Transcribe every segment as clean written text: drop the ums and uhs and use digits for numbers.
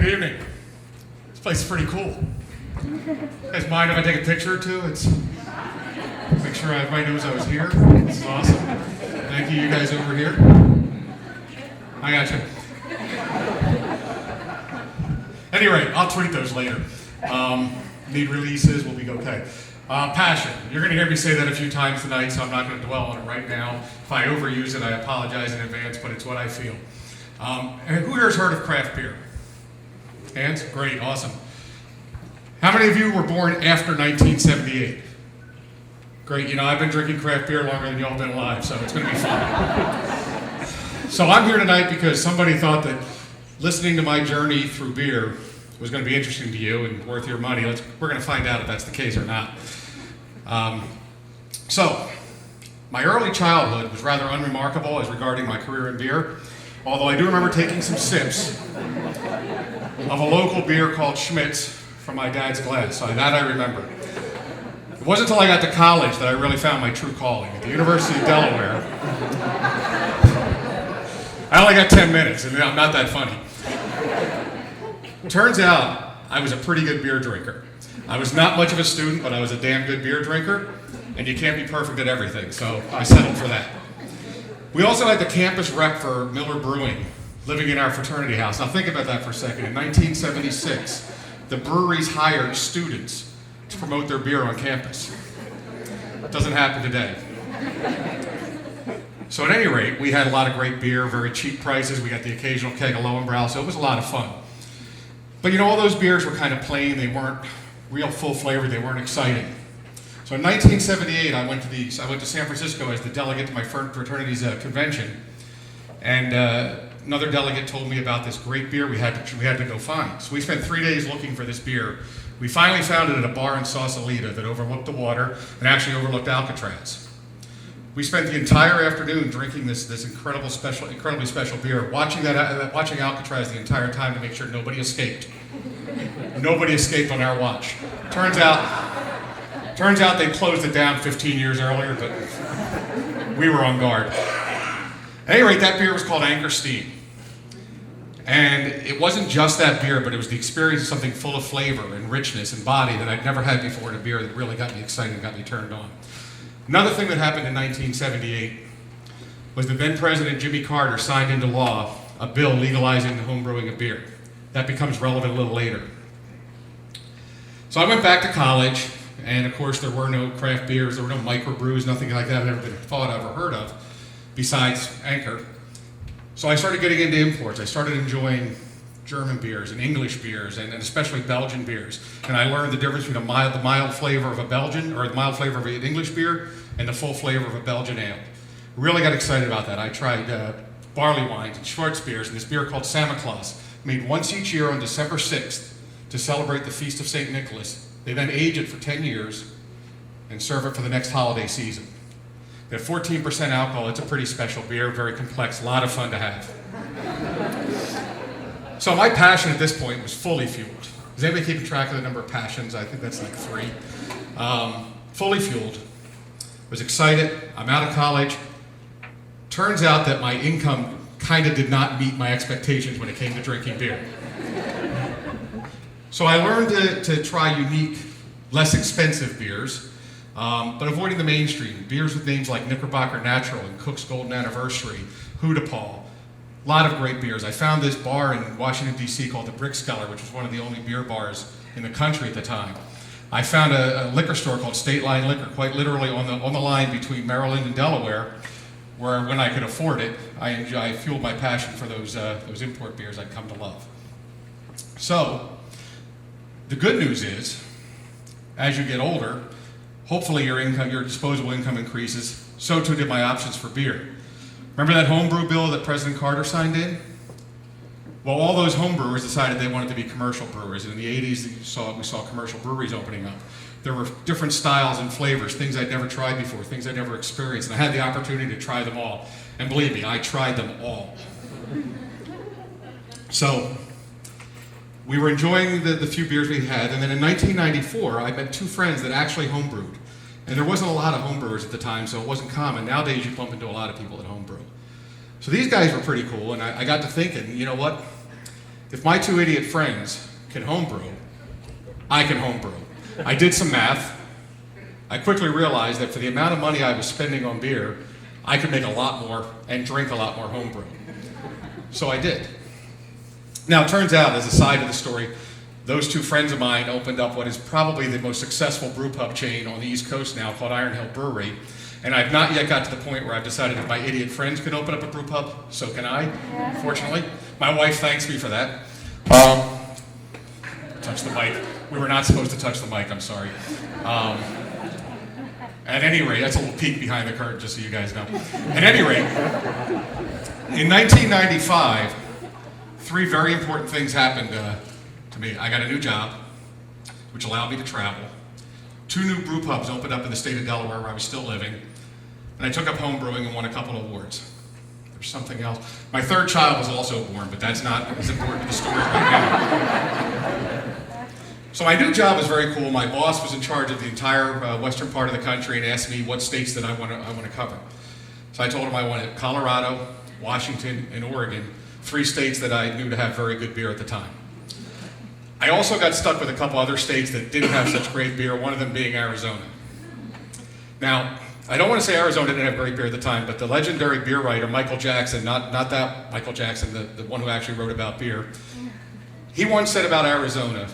Good evening. This place is pretty cool. You guys mind if I take a picture or two? Make sure everybody knows I was here. This is awesome. Thank you guys over here. I got you. Anyway, I'll tweet those later. Need releases, we'll be okay. Passion. You're going to hear me say that a few times tonight, so I'm not going to dwell on it right now. If I overuse it, I apologize in advance, but it's what I feel. And who here has heard of craft beer? Hands? Great, awesome. How many of you were born after 1978? Great, I've been drinking craft beer longer than y'all have been alive, so it's going to be fun. So I'm here tonight because somebody thought that listening to my journey through beer was going to be interesting to you and worth your money. We're going to find out if that's the case or not. So, my early childhood was rather unremarkable as regarding my career in beer, although I do remember taking some sips of a local beer called Schmidt's from my dad's glass. So that I remember. It wasn't until I got to college that I really found my true calling. At the University of Delaware, I only got 10 minutes, and I'm not that funny. Turns out, I was a pretty good beer drinker. I was not much of a student, but I was a damn good beer drinker, and you can't be perfect at everything, so I settled for that. We also had the campus rep for Miller Brewing, living in our fraternity house. Now think about that for a second. In 1976, the breweries hired students to promote their beer on campus. It doesn't happen today. So at any rate, we had a lot of great beer, very cheap prices. We got the occasional keg of Lowenbrow, so it was a lot of fun. But all those beers were kind of plain. They weren't real full flavor. They weren't exciting. So in 1978, I went to San Francisco as the delegate to my fraternity's convention, and another delegate told me about this great beer we had to go find. So we spent 3 days looking for this beer. We finally found it at a bar in Sausalito that overlooked the water and actually overlooked Alcatraz. We spent the entire afternoon drinking this incredibly special beer, watching Alcatraz the entire time to make sure nobody escaped. Nobody escaped on our watch. Turns out they closed it down 15 years earlier, but we were on guard. At any rate, that beer was called Angerstein. And it wasn't just that beer, but it was the experience of something full of flavor and richness and body that I'd never had before in a beer that really got me excited and got me turned on. Another thing that happened in 1978 was that then President Jimmy Carter signed into law a bill legalizing the homebrewing of beer. That becomes relevant a little later. So I went back to college, and of course there were no craft beers, there were no microbrews, nothing like that had ever been thought of or heard of, besides Anchor. So I started getting into imports. I started enjoying German beers and English beers and especially Belgian beers. And I learned the difference between the mild flavor of a Belgian or the mild flavor of an English beer and the full flavor of a Belgian ale. Really got excited about that. I tried barley wines and Schwarz beers and this beer called Samichlaus, made once each year on December 6th to celebrate the Feast of St. Nicholas. They then age it for 10 years and serve it for the next holiday season. They have 14% alcohol. It's a pretty special beer, very complex, a lot of fun to have. So my passion at this point was fully fueled. Is anybody keeping track of the number of passions? I think that's like 3. Fully fueled. Was excited. I'm out of college. Turns out that my income kind of did not meet my expectations when it came to drinking beer. So I learned to try unique, less expensive beers, but avoiding the mainstream. Beers with names like Knickerbocker Natural and Cook's Golden Anniversary, Hootapal. A lot of great beers. I found this bar in Washington, D.C. called the Brickskeller, which was one of the only beer bars in the country at the time. I found a liquor store called State Line Liquor, quite literally on the line between Maryland and Delaware, where when I could afford it, I fueled my passion for those import beers I'd come to love. So, the good news is, as you get older, hopefully your disposable income increases. So too did my options for beer. Remember that homebrew bill that President Carter signed in? Well, all those homebrewers decided they wanted to be commercial brewers. And in the 80s, we saw commercial breweries opening up. There were different styles and flavors, things I'd never tried before, things I'd never experienced. And I had the opportunity to try them all. And believe me, I tried them all. So, we were enjoying the few beers we had. And then in 1994, I met 2 friends that actually homebrewed. And there wasn't a lot of homebrewers at the time, so it wasn't common. Nowadays, you bump into a lot of people that homebrew. So these guys were pretty cool, and I got to thinking, you know what? if my two idiot friends can homebrew, I can homebrew. I did some math. I quickly realized that for the amount of money I was spending on beer, I could make a lot more and drink a lot more homebrew. So I did. Now, it turns out, as a side of the story, those two friends of mine opened up what is probably the most successful brew pub chain on the East Coast now, called Iron Hill Brewery. And I've not yet got to the point where I've decided if my idiot friends can open up a brew pub, so can I, fortunately. My wife thanks me for that. Touch the mic. We were not supposed to touch the mic, I'm sorry. At any rate, that's a little peek behind the curtain, just so you guys know. At any rate, in 1995, three very important things happened to me. I got a new job, which allowed me to travel. Two new brew pubs opened up in the state of Delaware, where I was still living. And I took up home brewing and won a couple of awards. There's something else. My third child was also born, but that's not as important to the story right now. So my new job was very cool. My boss was in charge of the entire western part of the country and asked me what states that I want to cover. So I told him I wanted Colorado, Washington, and Oregon, three states that I knew to have very good beer at the time. I also got stuck with a couple other states that didn't have such great beer, one of them being Arizona. Now, I don't want to say Arizona didn't have great beer at the time, but the legendary beer writer, Michael Jackson, not that Michael Jackson, the one who actually wrote about beer, he once said about Arizona,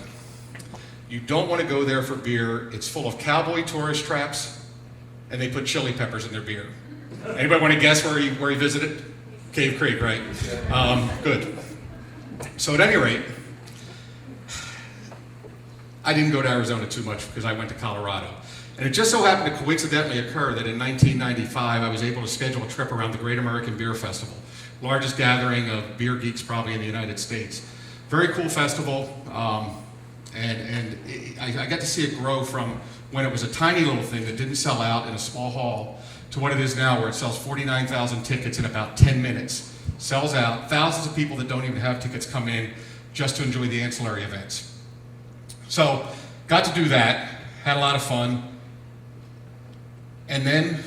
you don't want to go there for beer. It's full of cowboy tourist traps, and they put chili peppers in their beer. Anybody want to guess where he visited? Cave Creek, right? Good. So at any rate, I didn't go to Arizona too much because I went to Colorado. And it just so happened to coincidentally occur that in 1995, I was able to schedule a trip around the Great American Beer Festival, largest gathering of beer geeks probably in the United States. Very cool festival. I got to see it grow from when it was a tiny little thing that didn't sell out in a small hall to what it is now, where it sells 49,000 tickets in about 10 minutes. Sells out. Thousands of people that don't even have tickets come in just to enjoy the ancillary events. So, got to do that, had a lot of fun. And then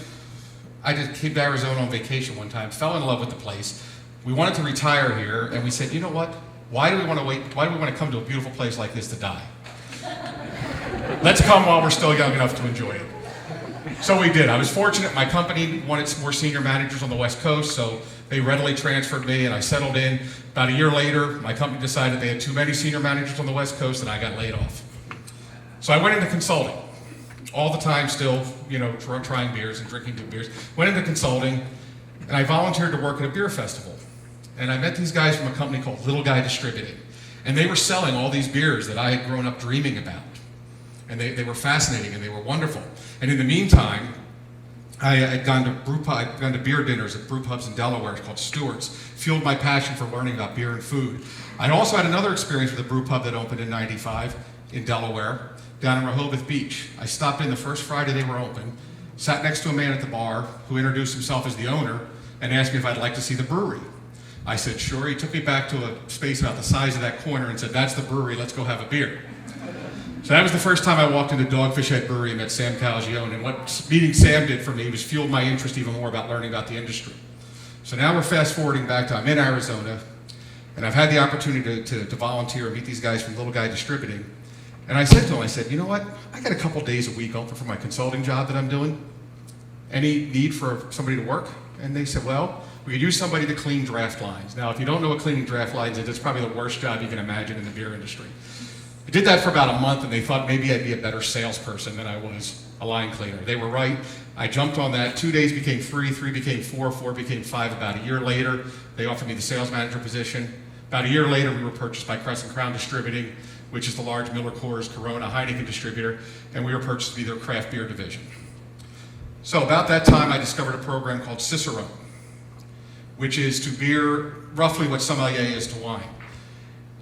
I just came to Arizona on vacation one time, fell in love with the place. We wanted to retire here, and we said, you know what? Why do we want to wait? Why do we want to come to a beautiful place like this to die? Let's come while we're still young enough to enjoy it. So we did. I was fortunate. My company wanted some more senior managers on the West Coast, so they readily transferred me, and I settled in. About a year later, my company decided they had too many senior managers on the West Coast, and I got laid off. So I went into consulting. All the time still, trying beers and drinking good beers. Went into consulting, and I volunteered to work at a beer festival. And I met these guys from a company called Little Guy Distributing. And they were selling all these beers that I had grown up dreaming about. And they were fascinating and they were wonderful. And in the meantime, I had gone to beer dinners at brew pubs in Delaware called Stewart's, fueled my passion for learning about beer and food. I also had another experience with a brew pub that opened in '95 in Delaware, down in Rehoboth Beach. I stopped in the first Friday they were open, sat next to a man at the bar who introduced himself as the owner and asked me if I'd like to see the brewery. I said, sure. He took me back to a space about the size of that corner and said, that's the brewery, let's go have a beer. So that was the first time I walked into Dogfish Brewery and met Sam Calagione. And what meeting Sam did for me was fueled my interest even more about learning about the industry. So now we're fast forwarding back to I'm in Arizona, and I've had the opportunity to volunteer and meet these guys from Little Guy Distributing. And I said to him, you know what? I got a couple days a week open for my consulting job that I'm doing. Any need for somebody to work? And they said, well, we could use somebody to clean draft lines. Now, if you don't know what cleaning draft lines is, it's probably the worst job you can imagine in the beer industry. I did that for about a month, and they thought maybe I'd be a better salesperson than I was a line cleaner. They were right. I jumped on that. 2 days became 3, 3 became 4, 4 became 5. About a year later, they offered me the sales manager position. About a year later, we were purchased by Crescent Crown Distributing, which is the large Miller Coors, Corona, Heineken distributor, and we were purchased to be their craft beer division. So about that time, I discovered a program called Cicerone, which is to beer roughly what sommelier is to wine.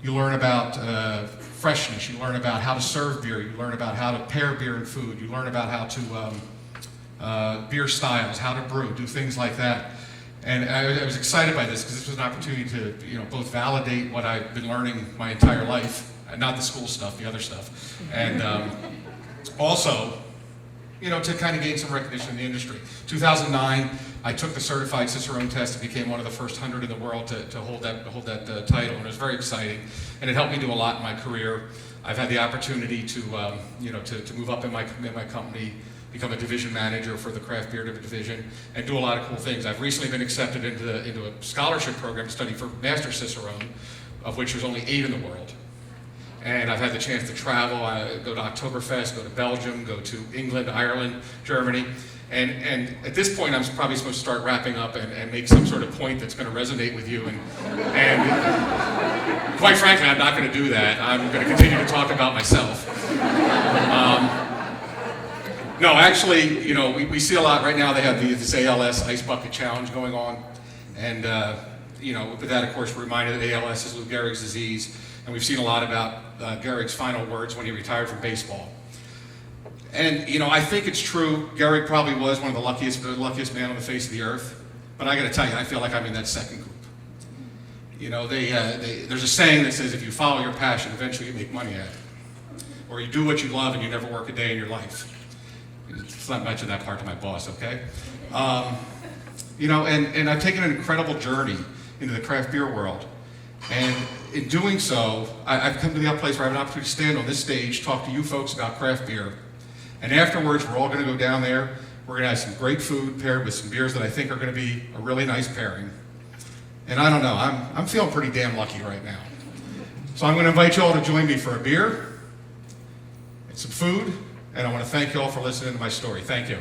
You learn about freshness, you learn about how to serve beer, you learn about how to pair beer and food, you learn about how to beer styles, how to brew, do things like that. And I was excited by this because this was an opportunity to both validate what I've been learning my entire life, not the school stuff, the other stuff, and also to kind of gain some recognition in the industry. 2009, I took the certified Cicerone test and became one of the first 100 in the world to hold that title, and it was very exciting, and it helped me do a lot in my career. I've had the opportunity to move up in my company, become a division manager for the craft beer division, and do a lot of cool things. I've recently been accepted into a scholarship program to study for Master Cicerone, of which there's only 8 in the world. And I've had the chance to travel, go to Oktoberfest, go to Belgium, go to England, Ireland, Germany. And at this point, I'm probably supposed to start wrapping up and make some sort of point that's going to resonate with you. And quite frankly, I'm not going to do that. I'm going to continue to talk about myself. No, actually, we see a lot right now. They have this ALS Ice Bucket Challenge going on. And, with that, of course, we're reminded that ALS is Lou Gehrig's disease. And we've seen a lot about Gehrig's final words when he retired from baseball. And, I think it's true. Gehrig probably was one of the luckiest man on the face of the earth. But I got to tell you, I feel like I'm in that second group. There's a saying that says if you follow your passion, eventually you make money at it. Or you do what you love and you never work a day in your life. Let's not mention that part to my boss, okay? And I've taken an incredible journey into the craft beer world. And in doing so, I've come to the place where I have an opportunity to stand on this stage, talk to you folks about craft beer. And afterwards, we're all going to go down there. We're going to have some great food paired with some beers that I think are going to be a really nice pairing. And I don't know, I'm feeling pretty damn lucky right now. So I'm going to invite you all to join me for a beer and some food. And I want to thank you all for listening to my story. Thank you.